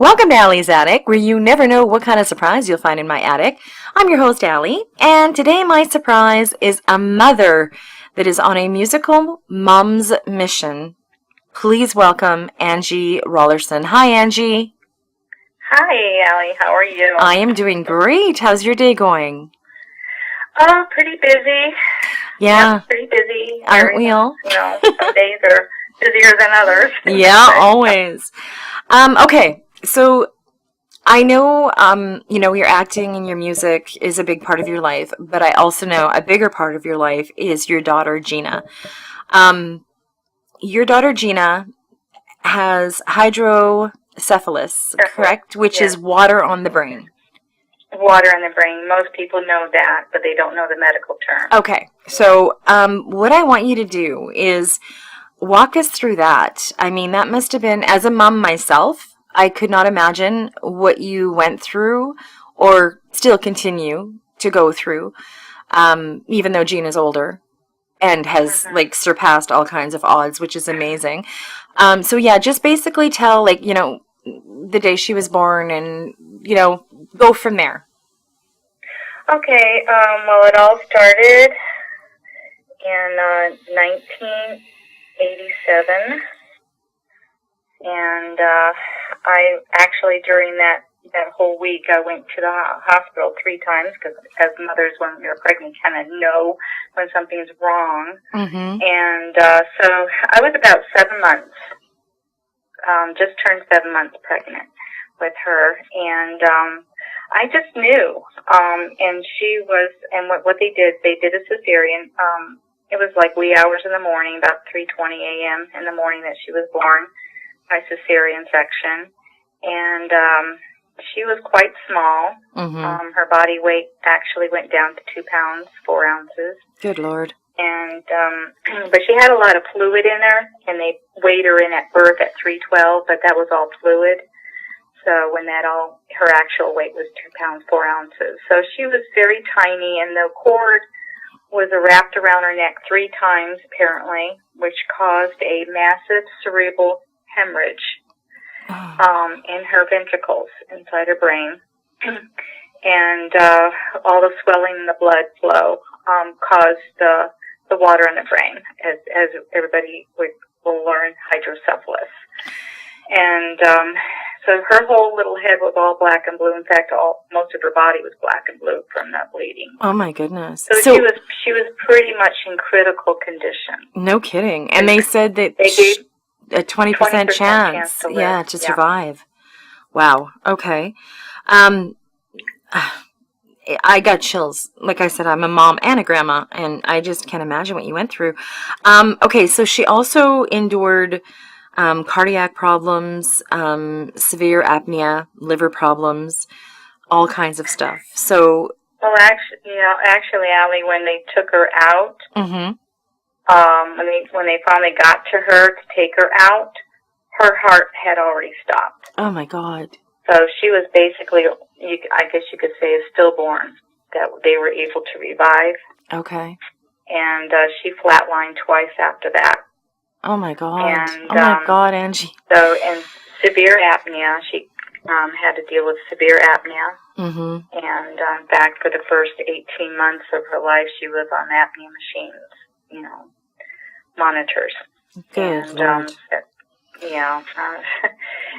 Welcome to Allie's Attic, where you never know what kind of surprise you'll find in my attic. I'm your host, Allie, and today my surprise is a mother that is on a musical mom's mission. Please welcome Angie Raulerson. Hi, Angie. Hi, Allie. How are you? I am doing great. How's your day going? Oh, pretty busy. Yeah. Pretty busy. Aren't we all? Some days are busier than others. Yeah, always. Okay, so I know, your acting and your music is a big part of your life, but I also know a bigger part of your life is your daughter, Gina. Your daughter, Gina, has hydrocephalus, correct? Which is water on the brain. Water in the brain. Most people know that, but they don't know the medical term. Okay, so what I want you to do is walk us through that. I mean, that must have been, as a mom myself, I could not imagine what you went through or still continue to go through, even though Gina's older and has surpassed all kinds of odds, which is amazing. So yeah, just basically tell the day she was born and, go from there. Okay, well, it all started in 1987, and I actually, during that whole week, I went to the hospital 3 times, because as mothers, when you're pregnant, kind of know when something's wrong. Mm-hmm. And so I was about 7 months, just turned 7 months pregnant with her, and I just knew. And she was, and what they did a cesarean. It was like wee hours in the morning, about 3:20 a.m. in the morning that she was born by cesarean section. And she was quite small. Mm-hmm. Her body weight actually went down to 2 pounds, 4 ounces. Good Lord. And, but she had a lot of fluid in her, and they weighed her in at birth at 312, but that was all fluid. So when her actual weight was 2 pounds, 4 ounces. So she was very tiny, and the cord was wrapped around her neck 3 times, apparently, which caused a massive cerebral hemorrhage in her ventricles inside her brain. And all the swelling and the blood flow caused the water in the brain, as everybody will learn, hydrocephalus. And so her whole little head was all black and blue. In fact, most of her body was black and blue from that bleeding. Oh my goodness! So she was pretty much in critical condition. No kidding. And they said that they gave a 20% chance to live. To survive. Wow. Okay. I got chills. Like I said, I'm a mom and a grandma, and I just can't imagine what you went through. Okay, so she also endured cardiac problems, severe apnea, liver problems, all kinds of stuff. So, well, actually, Allie, when they took her out, when they finally got to her to take her out, her heart had already stopped. Oh my God! So she was basically, I guess you could say, a stillborn that they were able to revive. Okay. And she flatlined twice after that. Oh my God! And, oh my God, Angie. So, and severe apnea, she had to deal with severe apnea. Mm-hmm. And in fact, for the first 18 months of her life, she was on apnea machines, monitors. Good Lord.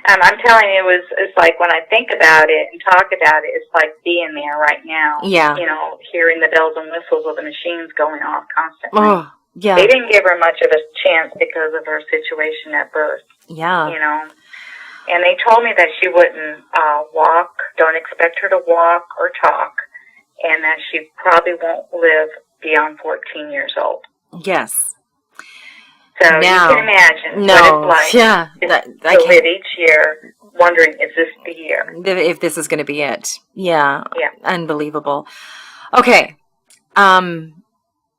I'm telling you, it's like when I think about it and talk about it, it's like being there right now. Yeah. Hearing the bells and whistles of the machines going off constantly. Oh, yeah. They didn't give her much of a chance because of her situation at birth. Yeah. And they told me that she wouldn't walk, don't expect her to walk or talk, and that she probably won't live beyond 14 years old. Yes. So now, you can imagine what it's like to live each year wondering, is this the year? If this is going to be it. Yeah. Yeah. Unbelievable. Okay.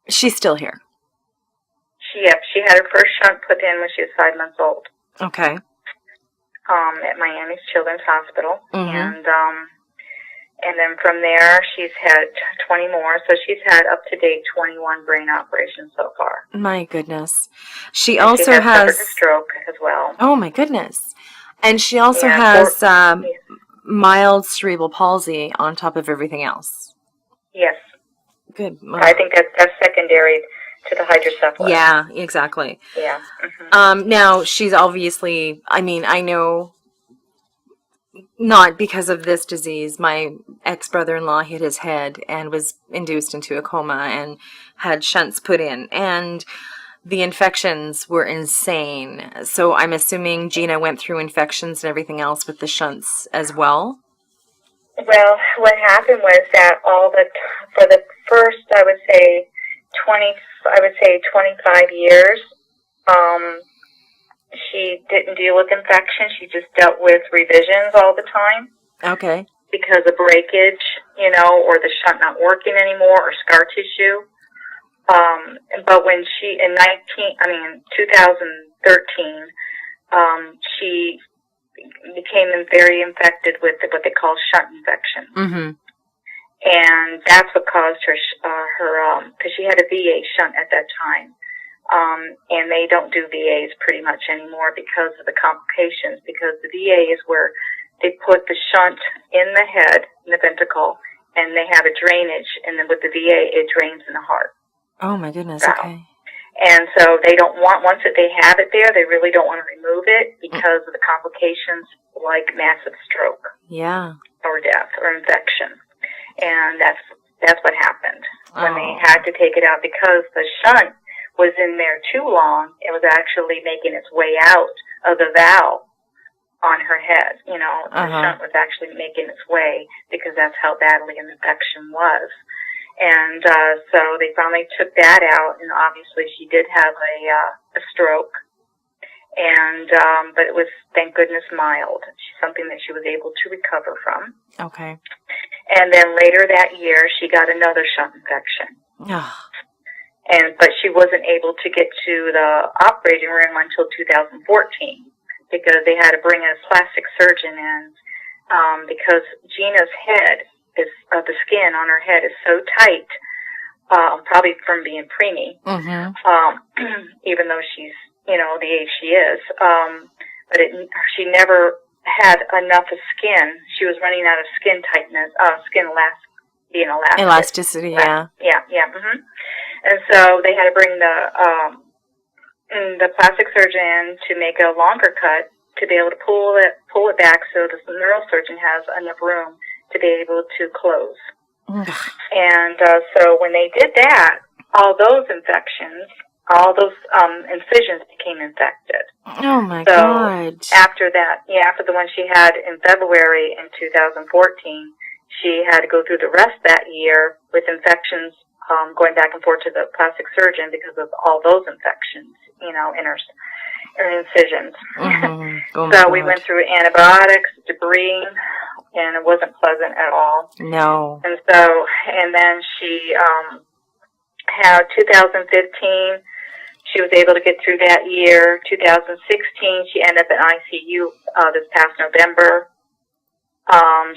She's still here. She had her first shunt put in when she was 5 months old. Okay. At Miami's Children's Hospital. Mm-hmm. And then from there, she's had 20 more. So she's had up to date 21 brain operations so far. My goodness. She also has suffered a stroke as well. Oh my goodness. And she also And has mild cerebral palsy on top of everything else. yes. Good. I think that's secondary to the hydrocephalus. Yeah, exactly. Yeah. Mm-hmm. Now, she's obviously, I mean, I know not because of this disease. My ex-brother-in-law hit his head and was induced into a coma and had shunts put in. And the infections were insane. So I'm assuming Gina went through infections and everything else with the shunts as well? Well, what happened was that for the first, I would say 25 years, she didn't deal with infection. She just dealt with revisions all the time. Okay. Because of breakage, or the shunt not working anymore, or scar tissue. But when in 2013, she became very infected with what they call shunt infection. Mm-hmm. And that's what caused her, because she had a VA shunt at that time. And they don't do VAs pretty much anymore because of the complications, because the VA is where they put the shunt in the head, in the ventricle, and they have a drainage, and then with the VA, it drains in the heart. Oh, my goodness, valve. Okay. And so they don't want, once that they have it there, they really don't want to remove it because of the complications like massive stroke. Yeah. Or death or infection. And that's what happened when they Oh. had to take it out, because the shunt was in there too long. It was actually making its way out of the valve on her head. The shunt was actually making its way because that's how badly an infection was. And so they finally took that out, and obviously she did have a stroke. And but it was, thank goodness, mild. Something that she was able to recover from. Okay. And then later that year, she got another shunt infection. But she wasn't able to get to the operating room until 2014 because they had to bring a plastic surgeon in because Gina's head the skin on her head is so tight, probably from being preemie, even though she's, the age she is. But she never had enough of skin. She was running out of skin tightness, being elastic. Elasticity, yeah. Yeah. Mm-hmm. And so they had to bring the plastic surgeon in to make a longer cut to be able to pull it back so the neurosurgeon has enough room to be able to close. And so when they did that, all those infections, all those incisions became infected. Oh, my God. After that, after the one she had in February in 2014, she had to go through the rest that year with infections going back and forth to the plastic surgeon because of all those infections, in her incisions. So we went through antibiotics, debris, and it wasn't pleasant at all. No. And then she had 2015, she was able to get through that year. 2016, she ended up in ICU this past November.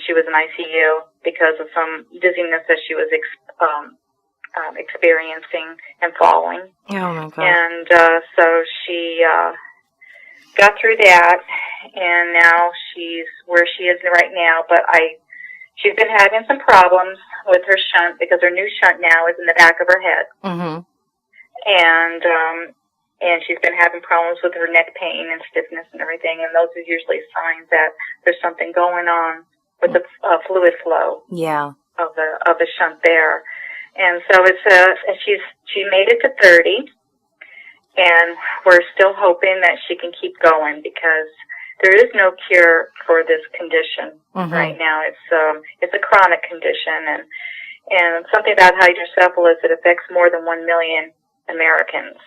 She was in ICU because of some dizziness that she was experiencing and falling. Oh, my God. And so she got through that, and now she's where she is right now. But she's been having some problems with her shunt because her new shunt now is in the back of her head. And she's been having problems with her neck pain and stiffness and everything, and those are usually signs that there's something going on with the fluid flow. Yeah. Of the shunt there. And so she made it to 30, and we're still hoping that she can keep going because there is no cure for this condition right now. It's a chronic condition, and something about hydrocephalus, it affects more than 1 million Americans.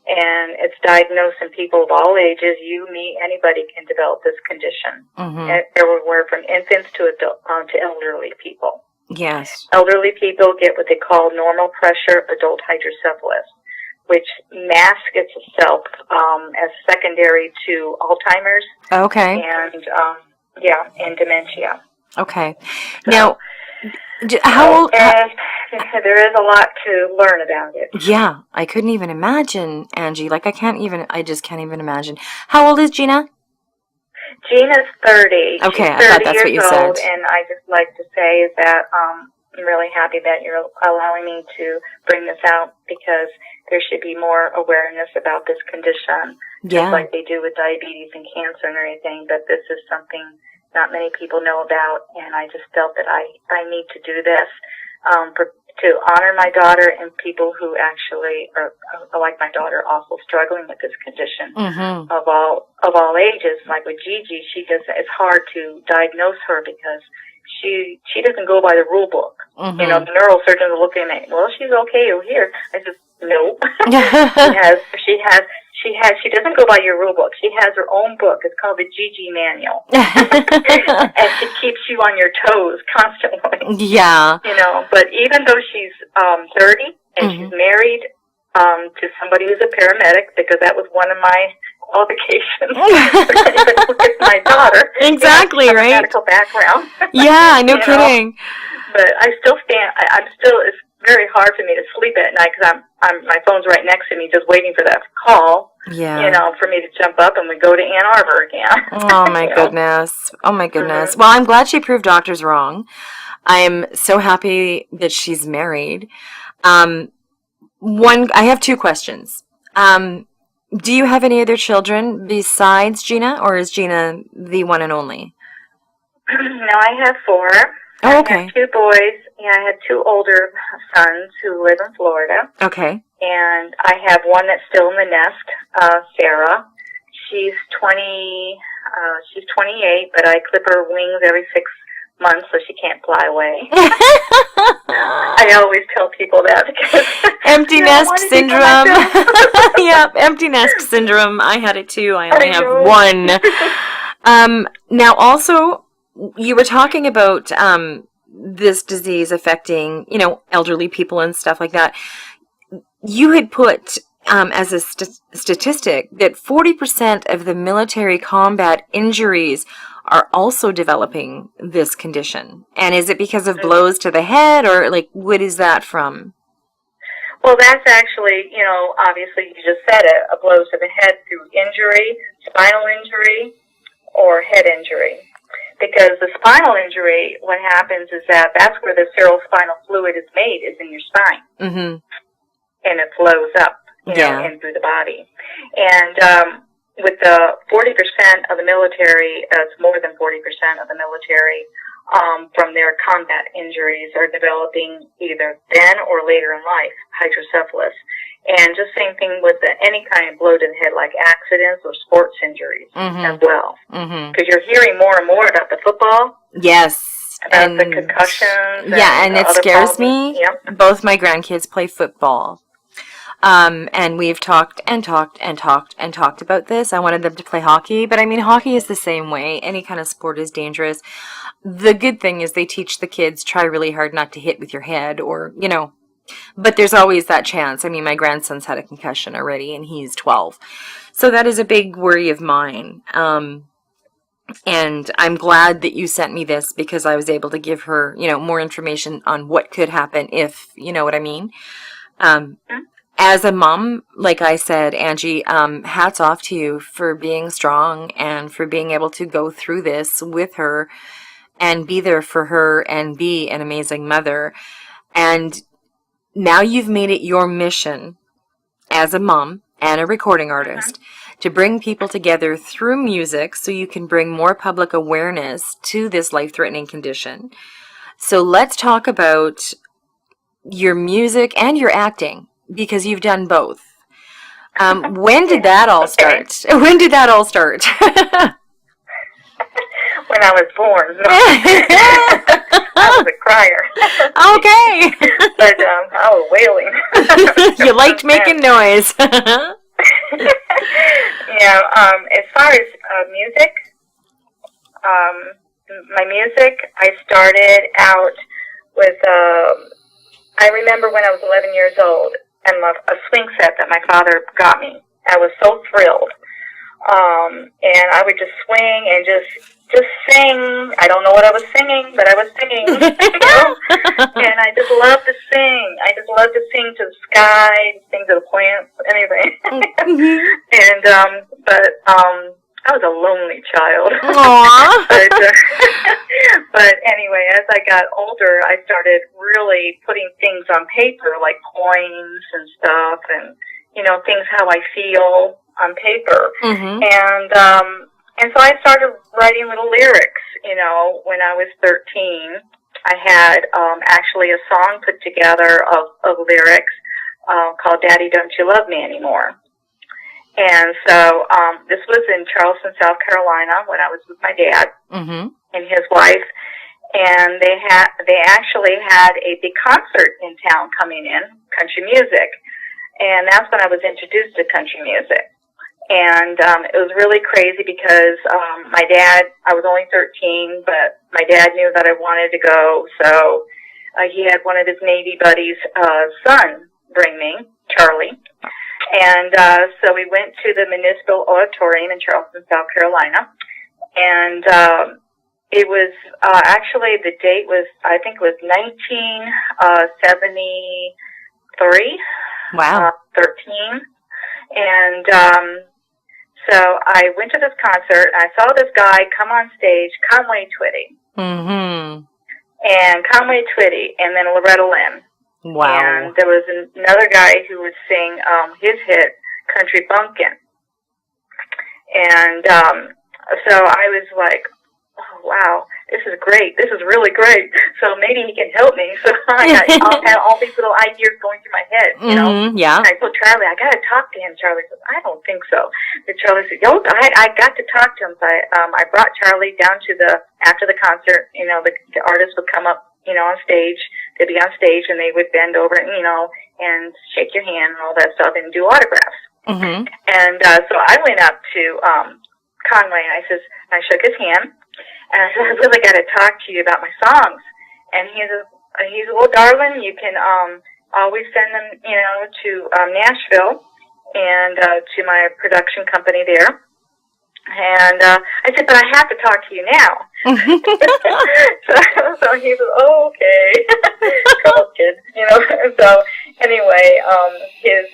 And it's diagnosed in people of all ages. You, me, anybody can develop this condition. Everywhere from infants to elderly people. Yes. Elderly people get what they call normal pressure adult hydrocephalus, which masks itself as secondary to Alzheimer's. Okay. And dementia. Okay. So, now, how old? There is a lot to learn about it. Yeah, I couldn't even imagine, Angie. I just can't even imagine. How old is Gina? Gina's 30. Okay, She's 30 I thought that's years what you old, said. and I just like to say is that I'm really happy that you're allowing me to bring this out, because there should be more awareness about this condition, just like they do with diabetes and cancer and everything. But this is something not many people know about, and I just felt that I need to do this to honor my daughter and people who actually are like my daughter, also struggling with this condition of all ages. Like with Gigi, it's hard to diagnose her because she doesn't go by the rule book. You know, the neurosurgeons are looking at, well, she's okay over here. I said, no. She doesn't go by your rule book. She has her own book. It's called the Gigi Manual. And she keeps you on your toes constantly. Yeah. You know, but even though she's 30 and she's married to somebody who's a paramedic, because that was one of my qualifications with my daughter. Exactly, right? Medical background. Yeah, no kidding. Know? But I still it's very hard for me to sleep at night because my phone's right next to me just waiting for that call. Yeah. You know, for me to jump up and we go to Ann Arbor again. Oh, my goodness. Oh, my goodness. Well, I'm glad she proved doctors wrong. I'm so happy that she's married. I have two questions. Do you have any other children besides Gina, or is Gina the one and only? No, I have 4. Oh, okay. I have 2 boys. Yeah, I had 2 older sons who live in Florida. Okay. And I have one that's still in the nest, Sarah. She's 28, but I clip her wings every 6 months so she can't fly away. I always tell people that because empty nest syndrome. Yep, empty nest syndrome. I had it too. I only have one. Now, also, you were talking about this disease affecting, elderly people and stuff like that. You had put as a statistic that 40% of the military combat injuries are also developing this condition. And is it because of blows to the head, or what is that from? Well, that's actually, obviously you just said it, a blow to the head through injury, spinal injury, or head injury. Because the spinal injury, what happens is that's where the cerebrospinal fluid is made, is in your spine. Mm-hmm. And it flows up, in through the body. And with the 40% of the military, it's more than 40% of the military, from their combat injuries are developing either then or later in life, hydrocephalus. And just same thing with any kind of blow to the head, like accidents or sports injuries as well. Because you're hearing more and more about the football. Yes. About the concussions. Yeah, and it scares me. Yep. Both my grandkids play football. And we've talked about this. I wanted them to play hockey, but hockey is the same way. Any kind of sport is dangerous. The good thing is they teach the kids, try really hard not to hit with your head or, but there's always that chance. My grandson's had a concussion already and he's 12. So that is a big worry of mine. And I'm glad that you sent me this because I was able to give her, more information on what could happen if, you know what I mean? As a mom, like I said, Angie, hats off to you for being strong and for being able to go through this with her and be there for her and be an amazing mother. And now you've made it your mission as a mom and a recording artist to bring people together through music so you can bring more public awareness to this life-threatening condition. So let's talk about your music and your acting, because you've done both. When did that all start? When did that all start? When I was born. No. I was a crier. Okay. But I was wailing. You liked making noise. As far as music, my music, I started out with, I remember when I was 11 years old, and a swing set that my father got me. I was so thrilled. And I would just swing and just sing. I don't know what I was singing, but I was singing. And I just love to sing. I just love to sing to the sky, sing to the plants, anything. And I was a lonely child. Aww. But anyway, as I got older, I started really putting things on paper, like coins and stuff, and things how I feel on paper. And so I started writing little lyrics. When I was 13, I had actually a song put together of lyrics called "Daddy, Don't You Love Me Anymore." And so this was in Charleston, South Carolina, when I was with my dad and his wife. And they actually had a big concert in town coming in, country music. And that's when I was introduced to country music. And it was really crazy because my dad, I was only 13, but my dad knew that I wanted to go. So he had one of his Navy buddies' son bring me, Charlie. And so we went to the Municipal Auditorium in Charleston, South Carolina. And it was actually, the date was, I think it was 1973. Wow. 13. And so I went to this concert, and I saw this guy come on stage, Conway Twitty. And Conway Twitty, and then Loretta Lynn. Wow. And there was another guy who would sing his hit, Country Bumpkin. And so I was like, oh, wow, this is great. This is really great. So maybe he can help me. So I had all these little ideas going through my head, Yeah. And I told Charlie, I got to talk to him. Charlie said, I don't think so. But Charlie said, yo, I got to talk to him. So I brought Charlie down to after the concert, the artists would come up, on stage. They'd be on stage, and they would bend over, and shake your hand and all that stuff and do autographs. And so I went up to Conway, and I shook his hand, and I said, I really got to talk to you about my songs. And he said, well, darling, you can always send them, to Nashville and to my production company there. And I said, but I have to talk to you now. so he said, oh, okay. Cool, kid. So anyway, his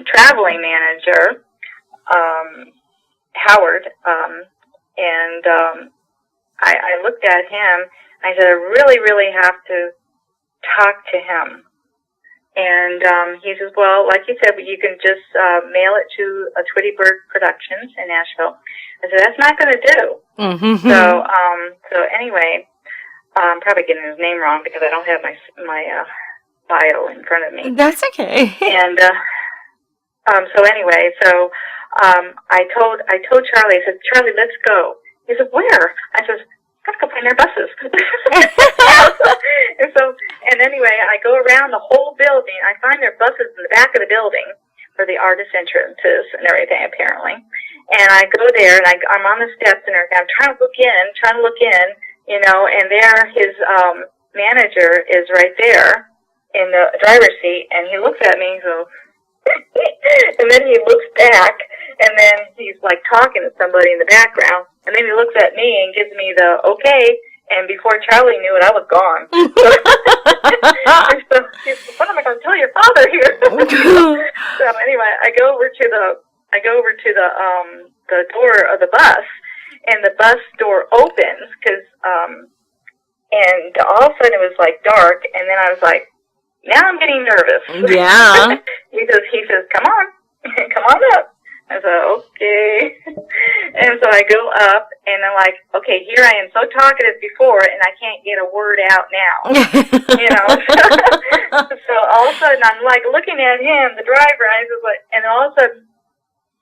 traveling manager, Howard, and I looked at him. I said, I really, really have to talk to him. And he says, well, like you said, you can just mail it to a Twitty Bird Productions in Nashville. I said, that's not going to do. So anyway, I'm probably getting his name wrong because I don't have my bio in front of me. That's okay. And so anyway, I told Charlie, I said, Charlie, let's go. He said, where? I said, gotta go find their buses. and anyway, I go around the whole building. I find their buses in the back of the building for the artist entrances and everything, apparently. And I go there, and I'm on the steps and everything. I'm trying to look in, and there his manager is right there in the driver's seat, and he looks at me and goes, and then he looks back, and then he's like talking to somebody in the background. And then he looks at me and gives me the okay, and before Charlie knew it, I was gone. So he said, what am I going to tell your father here? So anyway, I go over to the door of the bus, and the bus door opens and all of a sudden it was like dark, and then I was like, now I'm getting nervous. Yeah. He says, come on up. I said, okay. And so I go up, and I'm like, okay, here I am so talkative before, and I can't get a word out now. So all of a sudden, I'm like looking at him, the driver, and I was like, and all of a sudden,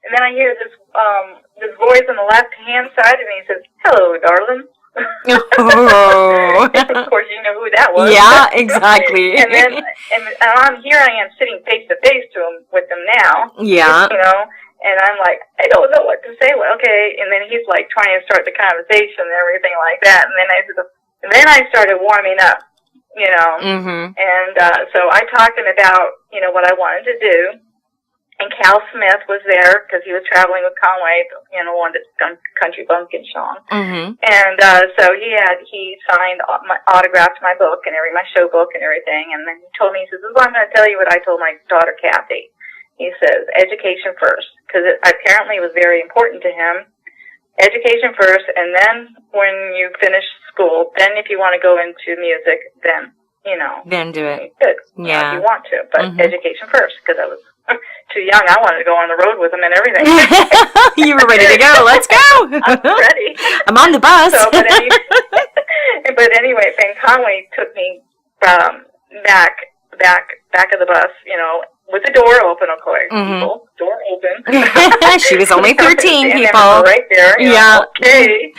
and then I hear this voice on the left-hand side of me. He says, hello, darling. Oh. Of course, you know who that was. Yeah, exactly. and here I am sitting face to face with them now. Yeah. And I'm like, I don't know what to say. Well, okay. And then he's like trying to start the conversation and everything like that. And then I started warming up, And so I talked to him about, what I wanted to do. And Cal Smith was there because he was traveling with Conway, wanted Country Bumpkin song. And so he signed autographed my book and my show book and everything. And then he told me, he says, this is what I'm going to tell you what I told my daughter Kathy. He says, education first, because it apparently was very important to him. Education first, and then when you finish school, then if you want to go into music, then, Then do it. Good. Yeah. If you want to, but education first, because I was too young. I wanted to go on the road with him and everything. You were ready to go. Let's go. I'm ready. I'm on the bus. So, but anyway, Ben Conway took me back of the bus, with the door open, of course. People, door open. She was only 13, people. Right there. Yeah. Okay.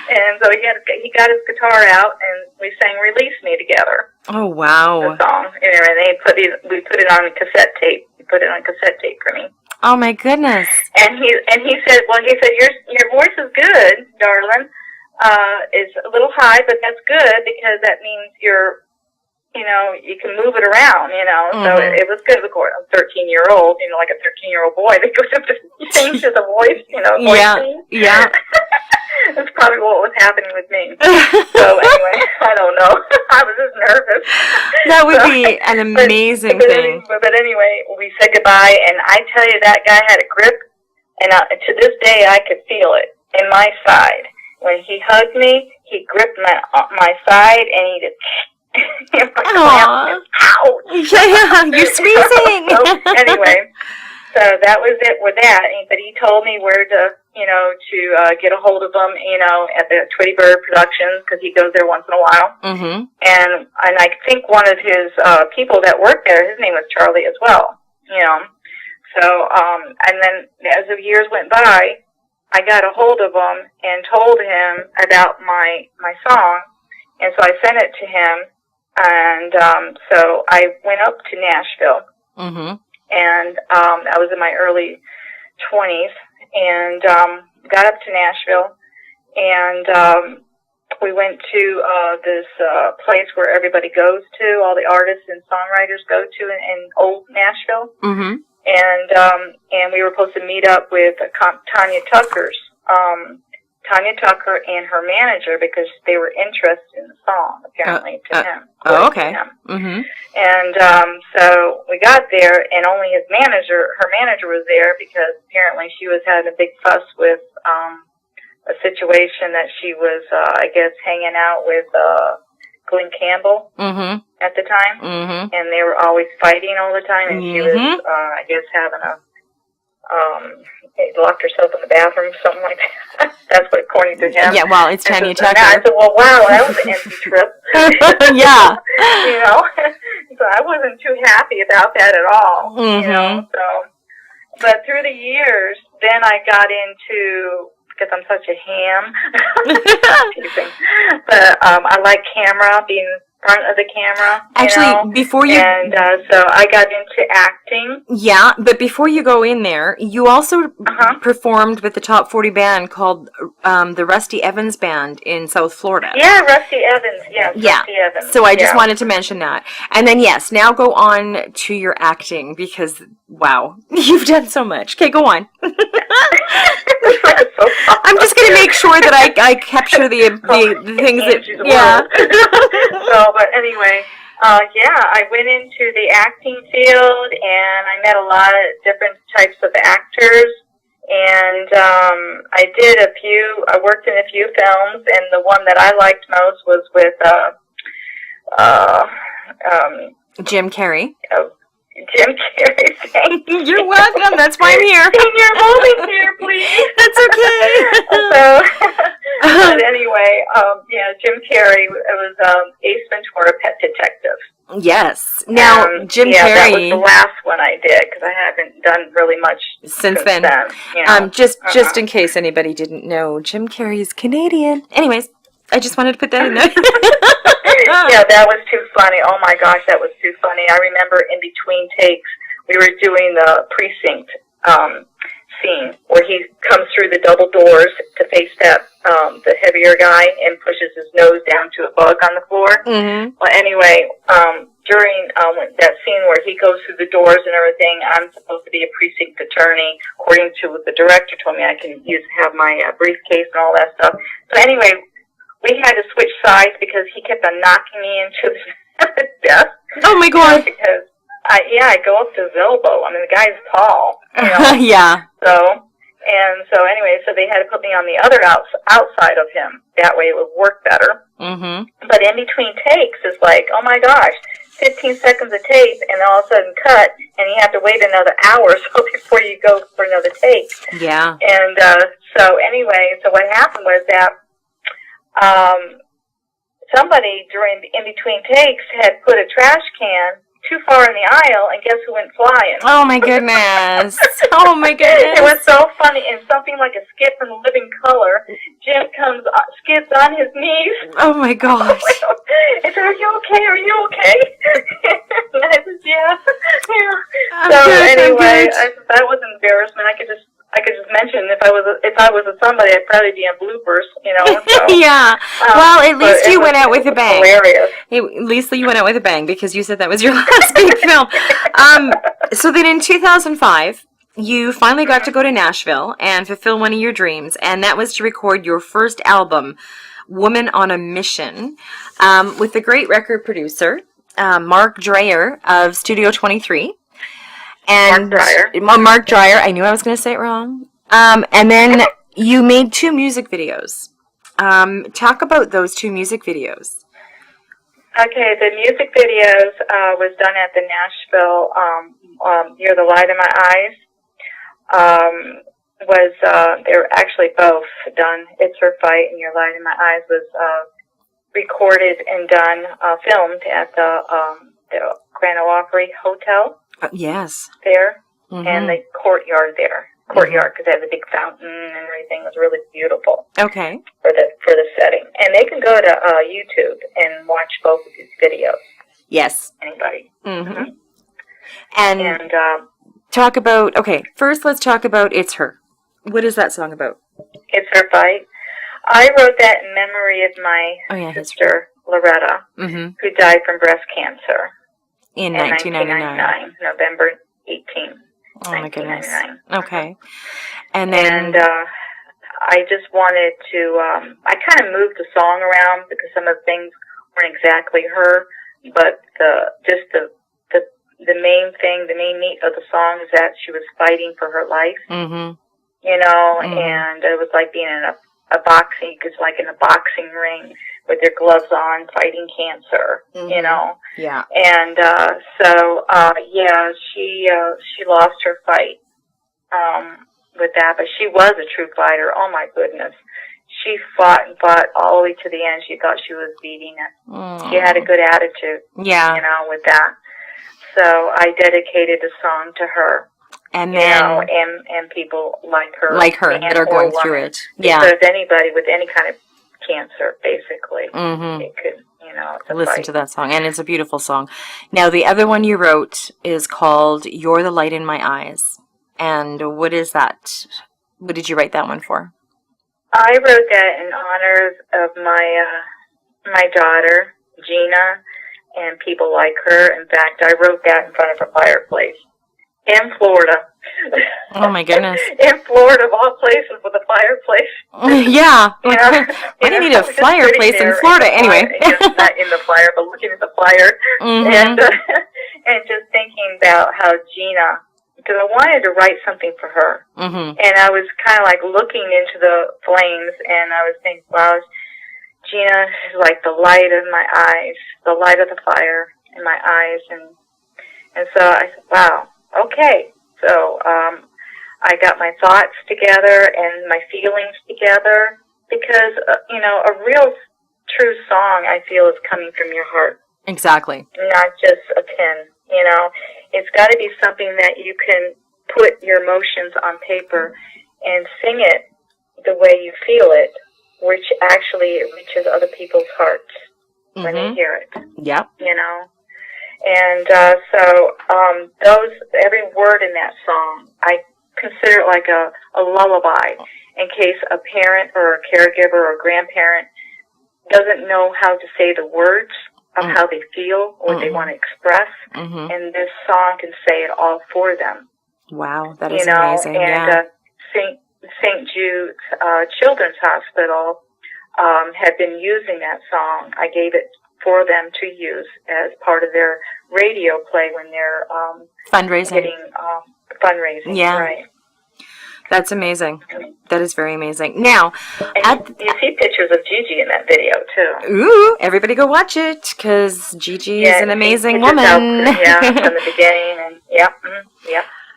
And so he got his guitar out, and we sang "Release Me" together. Oh, wow. The song, and we put it on cassette tape. He put it on cassette tape for me. Oh my goodness. And he said, your voice is good, darling. It's a little high, but that's good because that means you can move it around, So it was good, of course. I'm 13-year-old, like a 13-year-old boy that goes up to sing to the voice, voice scene. Yeah. That's probably what was happening with me. So anyway, I don't know. I was just nervous. That would be an amazing thing. But anyway, we said goodbye, and I tell you, that guy had a grip, and to this day, I could feel it in my side. When he hugged me, he gripped my side, and he just... Aww. Ouch! Yeah, you're squeezing. So anyway, so that was it with that. But he told me where to, to get a hold of him, at the Tweety Bird Productions, because he goes there once in a while. Mm-hmm. And I think one of his people that worked there, his name was Charlie as well. So and then as the years went by, I got a hold of him and told him about my song, and so I sent it to him. And so I went up to Nashville, and I was in my early 20s, and got up to Nashville, and we went to this place where everybody goes to, all the artists and songwriters go to in old Nashville, and we were supposed to meet up with Tanya Tucker and her manager, because they were interested in the song, apparently, to him. Oh, okay. And so we got there, and only her manager was there, because apparently she was having a big fuss with a situation that she was, I guess, hanging out with Glenn Campbell at the time. And they were always fighting all the time, and she was, I guess, having locked herself in the bathroom or something like that. That's what, according to him. Yeah, well, it's Tanya Tucker. I said, well, wow, that was an empty trip. Yeah. So I wasn't too happy about that at all, So, but through the years, then I got into, because I'm such a ham, but I like camera, being in front of the camera. Actually, before you... And so I got into acting. Yeah, but before you go in there, you also performed with the Top 40 band called the Rusty Evans Band in South Florida. Yeah, Rusty Evans. Yes, yeah. Rusty Evans. So I just wanted to mention that. And then, yes, now go on to your acting, because, wow, you've done so much. Okay, go on. I'm just going to make sure that I capture the things that... Yeah. So, but anyway, I went into the acting field, and I met a lot of different types of actors, and I worked in a few films, and the one that I liked most was with Jim Carrey. Jim Carrey, thank you. You're welcome. That's why I'm here. Can you hold me here, please? That's okay. But anyway, Jim Carrey. It was Ace Ventura, Pet Detective. Yes. Now, Jim Carrey. That was the last one I did, because I haven't done really much since then. Just in case anybody didn't know, Jim Carrey is Canadian. Anyways, I just wanted to put that in there. Yeah, that was too funny. Oh my gosh, that was too funny. I remember in between takes, we were doing the precinct scene where he comes through the double doors to face that the heavier guy and pushes his nose down to a bug on the floor. Well, anyway, during that scene where he goes through the doors and everything, I'm supposed to be a precinct attorney. According to what the director told me, I can have my briefcase and all that stuff. So anyway, we had to switch sides because he kept on knocking me into the desk. Oh my God! Because I go up to his elbow. I mean, the guy's tall, Yeah. So anyway, so they had to put me on the other outside of him. That way it would work better. Mm-hmm. But in between takes, it's like, oh my gosh, 15 seconds of tape, and all of a sudden cut, and you have to wait another hour or so before you go for another take. Yeah. And so anyway, so what happened was that somebody in between takes had put a trash can too far in the aisle, and guess who went flying? Oh my goodness! Oh my goodness! It was so funny, and something like a skit from Living Color. Jim skids on his knees. Oh my gosh! And said, "Are you okay? Are you okay?" And I said, "Yeah." I'm So good, anyway, that was an embarrassment. I could just mention if I was a somebody, I'd probably be in bloopers, So, yeah. Well, at least you went out with a bang. Hilarious. At least you went out with a bang because you said that was your last big film. So then in 2005, you finally got to go to Nashville and fulfill one of your dreams, and that was to record your first album, Woman on a Mission, with the great record producer, Mark Dreyer of Studio 23. And Mark Dreyer. I knew I was going to say it wrong. And then you made 2 music videos. Talk about those 2 music videos. Okay, the music videos was done at the Nashville You're the Light in My Eyes. They were actually both done. It's Her Fight and Your Light in My Eyes was recorded and done, filmed at the Grand Ole Opry Hotel. Yes. There, mm-hmm. and the courtyard there. Courtyard, because they have a big fountain and everything. It was really beautiful. Okay. For the setting. And they can go to YouTube and watch both of these videos. Yes. Anybody. Mm-hmm. Mm-hmm. And talk about, first let's talk about It's Her. What is that song about? It's Her Fight. I wrote that in memory of my sister, Loretta, mm-hmm. who died from breast cancer. In 1999. November 18th. Oh, my goodness. Okay. And then... And I just wanted to... I kind of moved the song around because some of the things weren't exactly her, but the main thing, the main meat of the song is that she was fighting for her life. Mm-hmm. Mm-hmm. And it was like being in a boxing, because like in a boxing ring with their gloves on, fighting cancer, mm-hmm. Yeah. And she lost her fight with that, but she was a true fighter. Oh my goodness, she fought and fought all the way to the end. She thought she was beating it. Mm. She had a good attitude. Yeah. With that. So I dedicated a song to her. And then, and people like her, that are going through it. Yeah. Because anybody with any kind of cancer, basically, mm-hmm. it could, listen to that song, and it's a beautiful song. Now, the other one you wrote is called "You're the Light in My Eyes," and what is that? What did you write that one for? I wrote that in honor of my daughter Gina, and people like her. In fact, I wrote that in front of a fireplace. In Florida. Oh my goodness. In Florida, of all places, with a fireplace. Yeah. I need a fireplace in Florida anyway. Not in the fire, but looking at the fire. Mm-hmm. And just thinking about how Gina, because I wanted to write something for her. Mm-hmm. And I was kind of like looking into the flames, and I was thinking, wow, Gina is like the light of my eyes, the light of the fire in my eyes. And so I said, wow. Okay, so I got my thoughts together and my feelings together because, a real true song, I feel, is coming from your heart. Exactly. Not just a pen, It's got to be something that you can put your emotions on paper and sing it the way you feel it, which actually reaches other people's hearts mm-hmm. when they hear it. Yep. And every word in that song, I consider it like a lullaby in case a parent or a caregiver or a grandparent doesn't know how to say the words of how they feel or what they want to express. Mm-hmm. And this song can say it all for them. Wow, that is amazing. And St. Jude's Children's Hospital had been using that song. I gave it for them to use as part of their radio play when they're fundraising. getting fundraising. Yeah. Right. That's amazing. That is very amazing. Now, and you see pictures of Gigi in that video, too. Ooh, everybody go watch it, because Gigi is an amazing woman. From the beginning. And, yeah.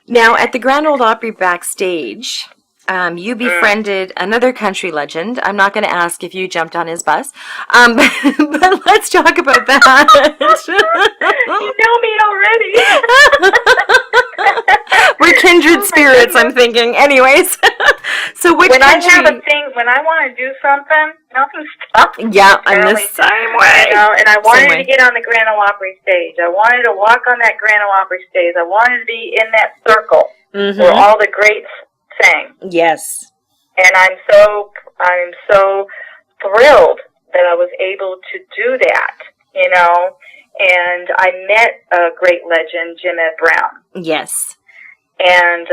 Now, at the Grand Ole Opry backstage, you befriended another country legend. I'm not going to ask if you jumped on his bus, but let's talk about that. You know me already. We're kindred spirits, I'm thinking. Anyways, so which when country? I have a thing, when I want to do something, nothing stops me. Yeah, I'm the same way. You know, and I wanted to get on the Grand Ole Opry stage. I wanted to walk on that Grand Ole Opry stage. I wanted to be in that circle where all the greats sang. Yes. And I'm so thrilled that I was able to do that, you know. And I met a great legend, Jim Ed Brown. Yes. And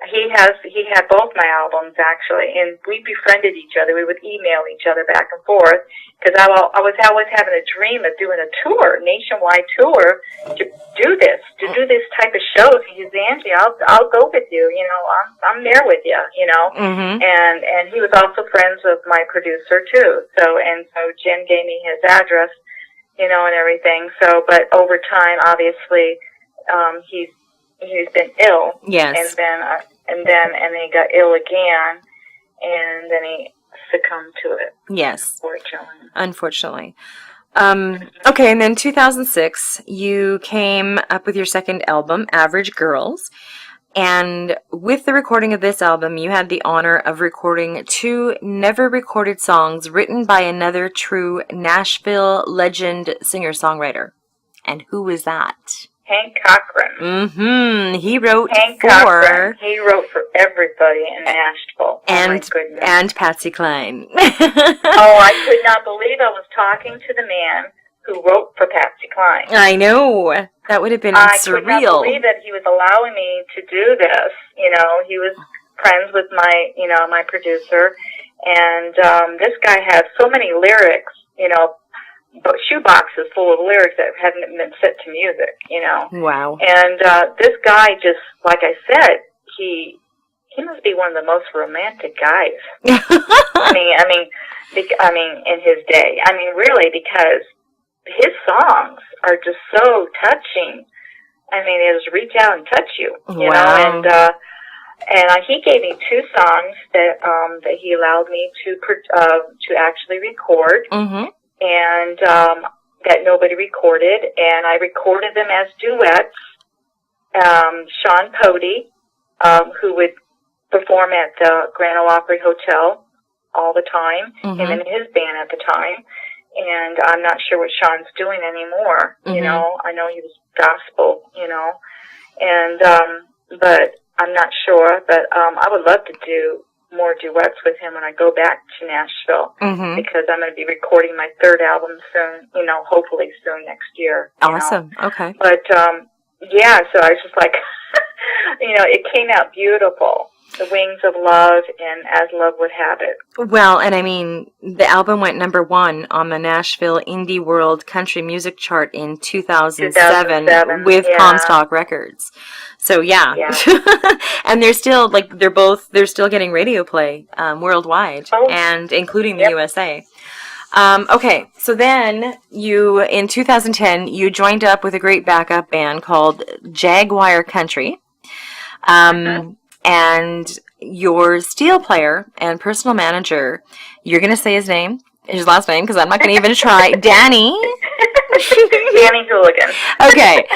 he had both my albums actually, and we befriended each other. We would email each other back and forth because I was always having a dream of doing a tour, nationwide tour, to do this type of shows. He says, Angie, I'll go with you. You know, I'm there with you. You know, and he was also friends with my producer too. So Jim gave me his address, you know, and everything. So, but over time, obviously, he's been ill. Yes. And then he got ill again, and then he succumbed to it. Yes. Unfortunately. Okay, and then 2006, you came up with your second album, Average Girls. And with the recording of this album, you had the honor of recording 2 never-recorded songs written by another true Nashville legend singer-songwriter. And who was that? Hank Cochran. He wrote Cochran. He wrote for everybody in Nashville. And Patsy Cline. I could not believe I was talking to the man who wrote for Patsy Cline. I know. That would have been surreal. I could not believe that he was allowing me to do this. You know, he was friends with my producer, and this guy had so many lyrics, you know, shoeboxes full of lyrics that hadn't been set to music, you know. Wow. And this guy just, like I said, he must be one of the most romantic guys. I mean, in his day. I mean, really, because his songs are just so touching. I mean, they just reach out and touch you, you know. And he gave me 2 songs that he allowed me to actually record. And that nobody recorded, and I recorded them as duets. Sean Pody, who would perform at the Grand Ole Opry Hotel all the time, him and his band at the time, and I'm not sure what Sean's doing anymore, you know. I know he was gospel, you know, and but I'm not sure, but I would love to do more duets with him when I go back to Nashville, because I'm going to be recording my 3rd album soon, you know, hopefully soon next year. Awesome. Know. Okay. But, yeah, so I was just like, you know, it came out beautiful. The Wings of Love and As Love Would Have It. Well, and I mean, the album went #1 on the Nashville Indie World Country Music Chart in 2007 with Comstock Records. So yeah. And they're still they're still getting radio play worldwide, and including the USA. Okay, so then in 2010 you joined up with a great backup band called Jaguar Country. And your steel player and personal manager, you're going to say his last name, because I'm not going to even try, Danny. Danny Hooligan. Okay.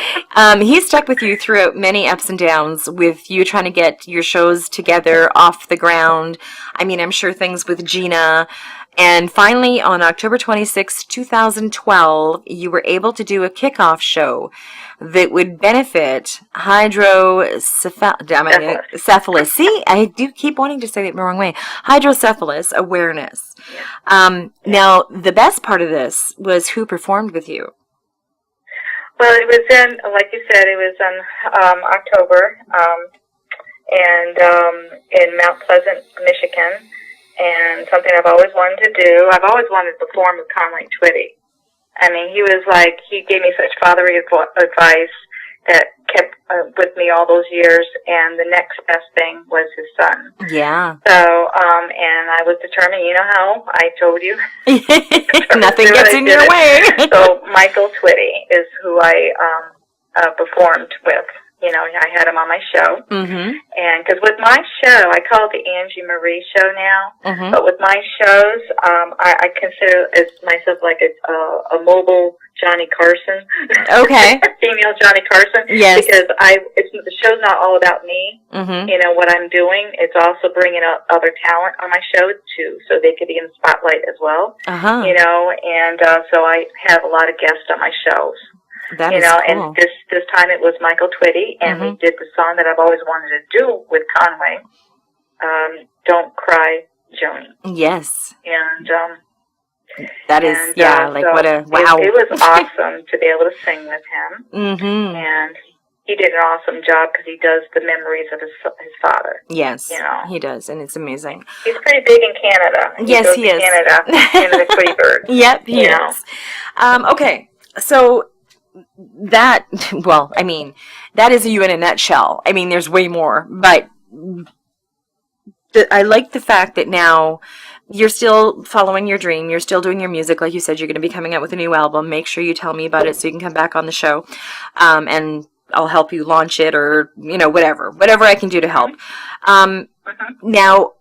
He stuck with you throughout many ups and downs, with you trying to get your shows together off the ground. I mean, I'm sure things with Gina. And finally, on October 26, 2012, you were able to do a kickoff show that would benefit hydrocephalus. See, I do keep wanting to say it the wrong way. Hydrocephalus awareness. Now, the best part of this was who performed with you. Well, it was like you said, it was in October, and in Mount Pleasant, Michigan. and something I've always wanted to do. I've always wanted to perform with Conway Twitty. I mean, he gave me such fatherly advice that kept with me all those years, and the next best thing was his son. Yeah. So, and I was determined, you know how I told you. Nothing gets in your way. So Michael Twitty is who I performed with. You know, I had him on my show. Mm-hmm. And because with my show, I call it the Angie Marie Show now. Mm-hmm. But with my shows, I consider myself like a mobile Johnny Carson. Okay. Female Johnny Carson. Yes. Because the show's not all about me. Mm-hmm. You know, what I'm doing. It's also bringing up other talent on my show, too, so they could be in the spotlight as well. Uh-huh. You know, and so I have a lot of guests on my shows. That is cool. And this time it was Michael Twitty, and we did the song that I've always wanted to do with Conway, Don't Cry, Joni. Yes. And that is, so what a, wow. It was awesome to be able to sing with him. Mm-hmm. And he did an awesome job because he does the memories of his father. Yes, you know? He does, and it's amazing. He's pretty big in Canada. Yes, he is. Canada, in the Tweety Bird. Yep, he is. Okay, so that, well, I mean, that is you in a nutshell. I mean, there's way more, but I like the fact that now you're still following your dream. You're still doing your music. Like you said, you're going to be coming out with a new album. Make sure you tell me about it so you can come back on the show. And I'll help you launch it, or, you know, whatever I can do to help. Now,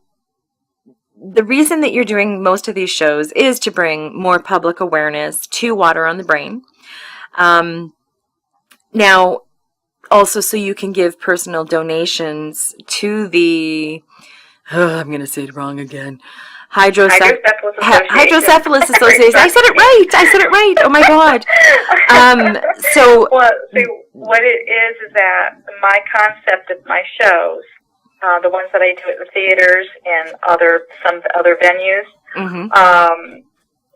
the reason that you're doing most of these shows is to bring more public awareness to Water on the Brain. Now, also so you can give personal donations to the, I'm going to say it wrong again, Hydrocephalus Association. I said it right. Oh my God. Well, see, what it is that my concept of my shows, the ones that I do at the theaters and some other venues,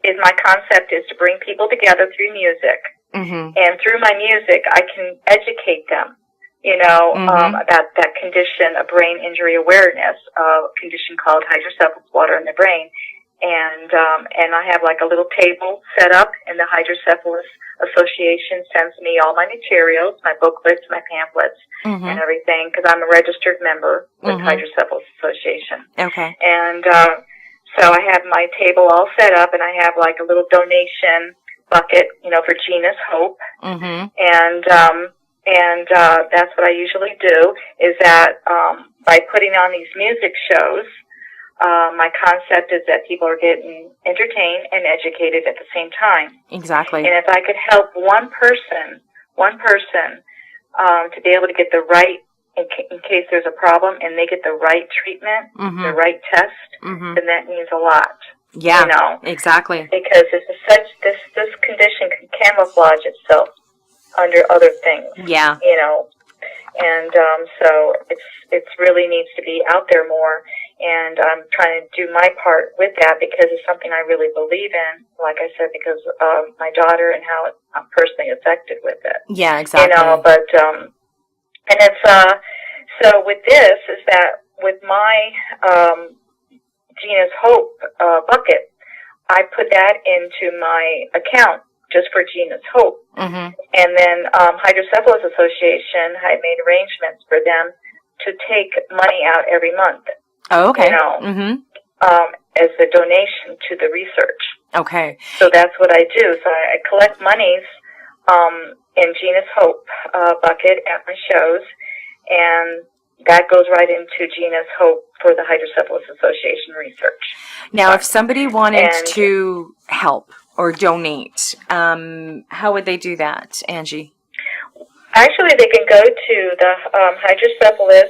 is my concept is to bring people together through music. Mm-hmm. And through my music, I can educate them, you know, about that condition of brain injury awareness, a condition called hydrocephalus, water in the brain. And I have like a little table set up, and the Hydrocephalus Association sends me all my materials, my booklets, my pamphlets, and everything, because I'm a registered member with the Hydrocephalus Association. Okay. And so I have my table all set up, and I have like a little donation bucket, you know, for Gina's Hope. And that's what I usually do, is that by putting on these music shows, my concept is that people are getting entertained and educated at the same time. Exactly. And if I could help one person, to be able to get the right, in case there's a problem, and they get the right treatment, the right test, then that means a lot. Yeah, you know, exactly. Because this condition can camouflage itself under other things. Yeah. You know, and so it really needs to be out there more. And I'm trying to do my part with that because it's something I really believe in. Like I said, because of my daughter and how I'm personally affected with it. Yeah, exactly. You know, but and it's so with this is that with my Gina's Hope bucket, I put that into my account just for Gina's Hope. And then Hydrocephalus Association, I made arrangements for them to take money out every month. Oh, okay. You know, as a donation to the research. Okay. So that's what I do. So I collect monies in Gina's Hope bucket at my shows, and that goes right into Gina's Hope for the Hydrocephalus Association research. Now, if somebody wanted to help or donate, how would they do that, Angie? Actually, they can go to the Hydrocephalus,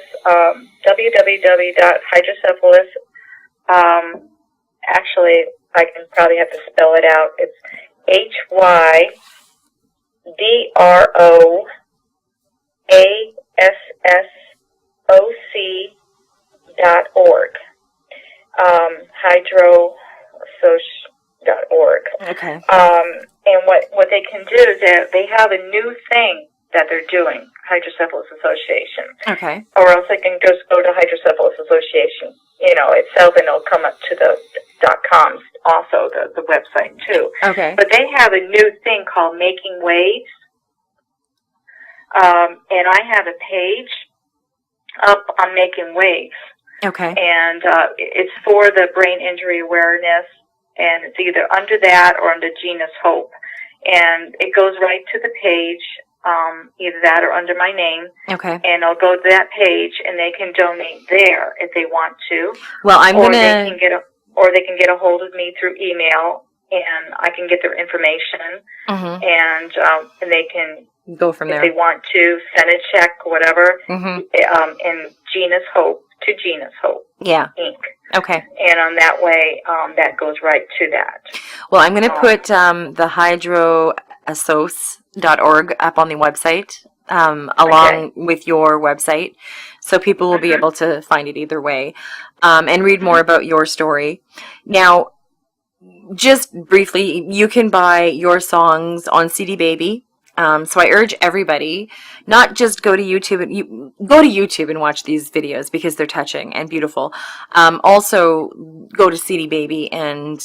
www.hydrocephalus. Actually, I can probably have to spell it out. It's HYDROASSOC.org. Hydrosoc.org. Okay. And what they can do is that they have a new thing that they're doing, Hydrocephalus Association. Okay. Or else they can just go to Hydrocephalus Association, itself, and it'll come up to the .coms, also the website too. Okay. But they have a new thing called Making Waves, and I have a page up on Making Waves. Okay. And it's for the brain injury awareness, and it's either under that or under Gina's Hope. And it goes right to the page, either that or under my name. Okay. And I'll go to that page, and they can donate there if they want to. Well, Or they can get a hold of me through email, and I can get their information, and they can go from there. If they want to send a check or whatever, in Gina's Hope to Gina's Hope. Yeah. Inc. Okay. And on that way, that goes right to that. Well, I'm going to put the hydroassos.org up on the website, along with your website, so people will be able to find it either way, and read more about your story. Now, just briefly, you can buy your songs on CD Baby. So I urge everybody, not just go to YouTube and watch these videos because they're touching and beautiful. Also go to CD Baby and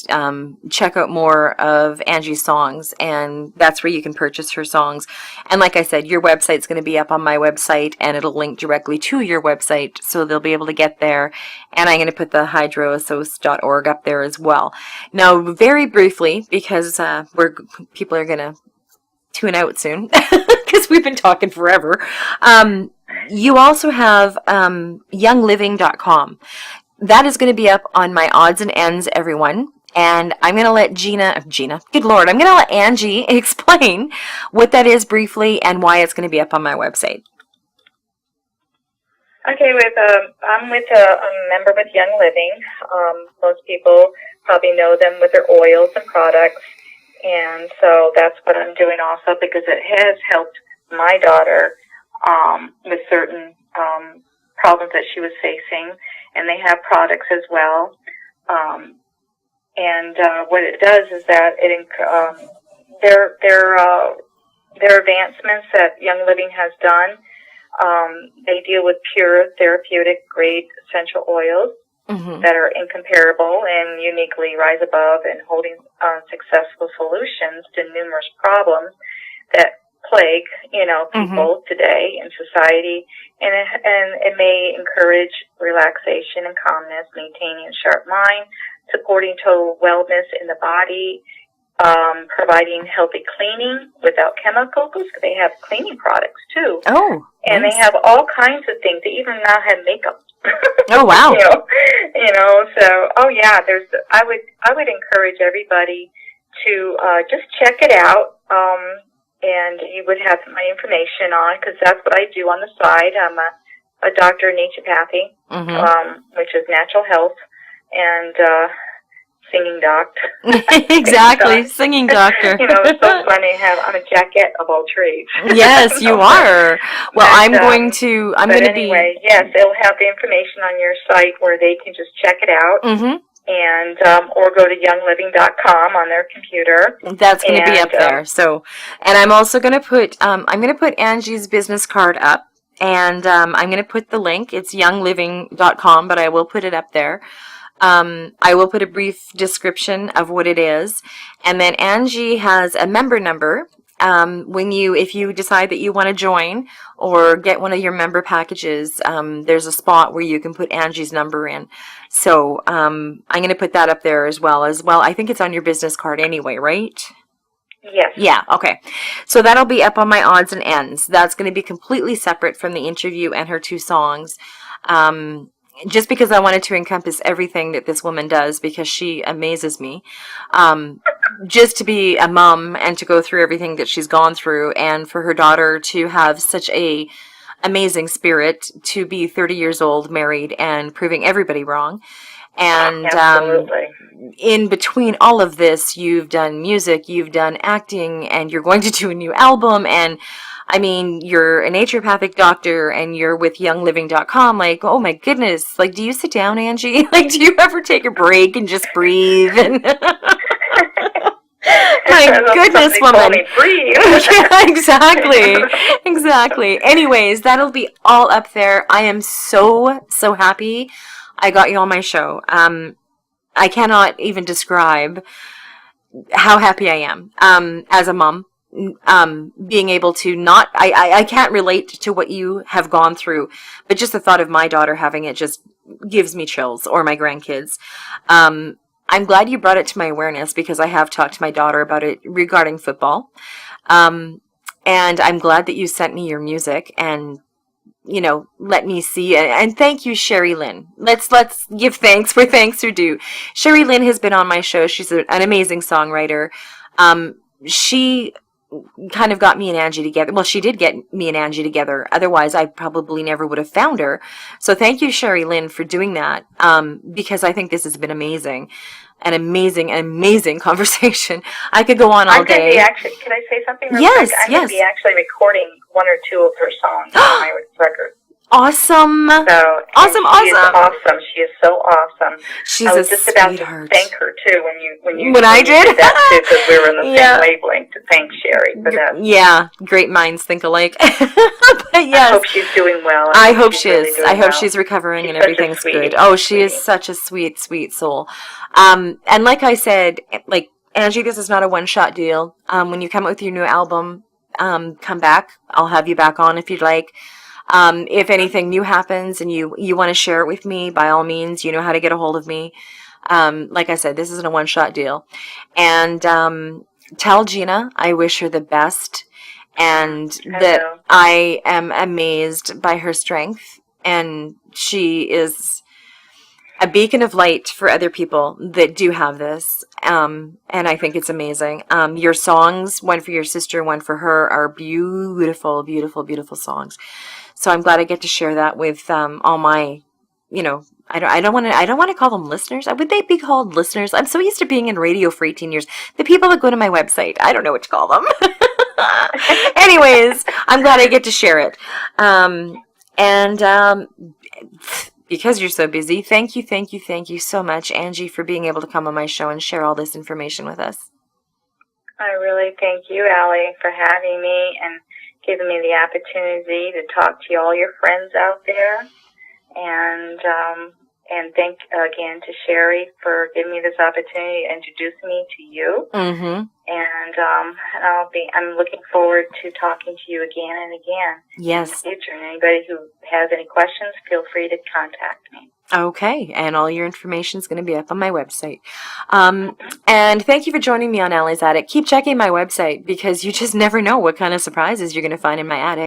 check out more of Angie's songs, and that's where you can purchase her songs. And like I said, your website's going to be up on my website, and it'll link directly to your website, so they'll be able to get there. And I'm going to put the hydroassos.org up there as well. Now, very briefly, because people are going to tune out soon because we've been talking forever. You also have youngliving.com. That is going to be up on my odds and ends, everyone. And I'm going to let Gina, good Lord, I'm going to let Angie explain what that is briefly and why it's going to be up on my website. Okay, I'm with a member with Young Living. Most people probably know them with their oils and products. And so that's what I'm doing also, because it has helped my daughter with certain problems that she was facing. And they have products as well. And what it does is that their advancements that Young Living has done, they deal with pure therapeutic grade essential oils. That are incomparable and uniquely rise above and holding successful solutions to numerous problems that plague, people today in society. And it may encourage relaxation and calmness, maintaining a sharp mind, supporting total wellness in the body, providing healthy cleaning without chemicals. They have cleaning products too. Oh, and nice. They have all kinds of things. They even now have makeup. Oh, wow. So I would encourage everybody to just check it out, and you would have my information on, because that's what I do on the side. I'm a doctor of naturopathy, which is natural health, and singing doctor. Exactly, singing doctor. It's so funny to have on a jacket of all trades. Yes, you are. Well, I'm going to anyway, yes, it'll have the information on your site where they can just check it out. And or go to youngliving.com on their computer. That's going to be up there. So, and I'm also going to put Angie's business card up, and I'm going to put the link. It's youngliving.com, but I will put it up there. I will put a brief description of what it is, and then Angie has a member number. If you decide that you want to join or get one of your member packages, there's a spot where you can put Angie's number in. So I'm going to put that up there as well. I think it's on your business card anyway, right? Yes. Yeah, okay. So that'll be up on my odds and ends. That's going to be completely separate from the interview and her 2 songs. Just because I wanted to encompass everything that this woman does, because she amazes me. Just to be a mom and to go through everything that she's gone through, and for her daughter to have such a amazing spirit, to be 30 years old, married, and proving everybody wrong. And in between all of this, you've done music, you've done acting, and you're going to do a new album, and I mean, you're a naturopathic doctor and you're with youngliving.com. Like, oh my goodness. Like, do you sit down, Angie? Like, do you ever take a break and just breathe? And My goodness, woman. Breathe. Yeah, exactly. Exactly. Anyways, that'll be all up there. I am so, so happy I got you on my show. I cannot even describe how happy I am as a mom. Being able to not, I can't relate to what you have gone through, but just the thought of my daughter having it just gives me chills, or my grandkids. I'm glad you brought it to my awareness, because I have talked to my daughter about it regarding football. And I'm glad that you sent me your music and, let me see. And thank you, Sherry Lynn. Let's give thanks where thanks are due. Sherry Lynn has been on my show. She's an amazing songwriter. She kind of got me and Angie together. Well, she did get me and Angie together. Otherwise, I probably never would have found her. So thank you, Sherry Lynn, for doing that, because I think this has been amazing. An amazing conversation. I could go on all day. Can I say something real quick? I'm going to be actually recording one or two of her songs on my record. Awesome. So, awesome. She is awesome. She is so awesome. She's I was a just about sweetheart. to thank her too when I did that too, because we were in the same wavelength, to thank Sherry for that. Yeah, great minds think alike. But yes, I hope she's doing well. I hope she is. I hope she's recovering and everything's good. Oh, she is such a sweet, sweet soul. And like I said, like Angie, this is not a one-shot deal. When you come out with your new album, come back. I'll have you back on if you'd like. If anything new happens and you want to share it with me, by all means, you know how to get a hold of me. Like I said, this isn't a one-shot deal. And tell Gina I wish her the best, and that I am amazed by her strength, and she is a beacon of light for other people that do have this. And I think it's amazing. Your songs, one for your sister, one for her, are beautiful, beautiful, beautiful songs. So I'm glad I get to share that with all my, I don't want to call them listeners. Would they be called listeners? I'm so used to being in radio for 18 years. The people that go to my website, I don't know what to call them. Anyways, I'm glad I get to share it. Because you're so busy, thank you so much, Angie, for being able to come on my show and share all this information with us. I really thank you, Allie, for having me and giving me the opportunity to talk to all your friends out there. And thank again to Sherry for giving me this opportunity to introduce me to you. Mm-hmm. And I'm looking forward to talking to you again and again. Yes. In the future. And anybody who has any questions, feel free to contact me. Okay, and all your information is going to be up on my website. And thank you for joining me on Allie's Attic. Keep checking my website, because you just never know what kind of surprises you're going to find in my attic.